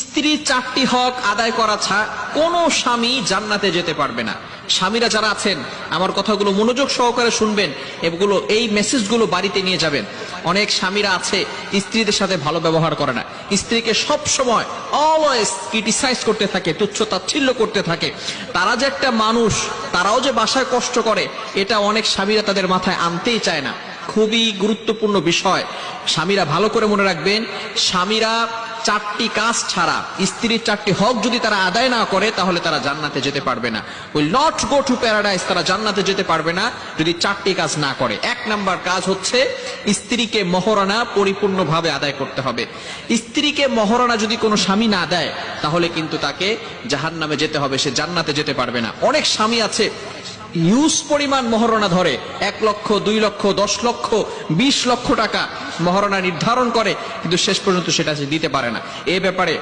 স্ত্রীর 4টি হক আদায় করা ছাড়া কোনো স্বামী জান্নাতে যেতে পারবে না। স্বামীরা যারা আছেন আমার কথাগুলো মনোযোগ সহকারে শুনবেন, এগুলো এই মেসেজগুলো বাড়িতে নিয়ে যাবেন। অনেক স্বামীরা আছে স্ত্রীদের সাথে ভালো ব্যবহার করে না, স্ত্রীকে সব সময় অলওয়েজ ক্রিটিসাইজ করতে থাকে, তুচ্ছ তাচ্ছিল্য করতে থাকে। তারা যে একটা মানুষ, তারাও যে বাসায় কষ্ট করে, এটা অনেক স্বামীরা তাদের মাথায় আনতেই চায় না। খুবই গুরুত্বপূর্ণ বিষয়, স্বামীরা ভালো করে মনে রাখবেন। স্বামীরা 4টি কাজ ছাড়া, স্ত্রীর 4টি হক যদি তারা আদায় না করে, তাহলে তারা জান্নাতে যেতে পারবে না। Will not go to paradise. তারা জান্নাতে যেতে পারবে না যদি 4টি কাজ না করে। 1 নাম্বার কাজ হচ্ছে স্ত্রীকে মহরানা পরিপূর্ণভাবে আদায় করতে হবে। স্ত্রীকে মহরানা যদি কোনো স্বামী না দেয়, তাহলে কিন্তু তাকে জাহান্নামে যেতে হবে, সে জান্নাতে যেতে পারবে না। অনেক স্বামী আছে হিউজ পরিমাণ মহরণা ধরে, 1 লক্ষ, 2 লক্ষ, 10 লক্ষ, 20 লক্ষ টাকা মহরণা নির্ধারণ করে, কিন্তু শেষ পর্যন্ত সেটা সে দিতে পারে না। এ ব্যাপারে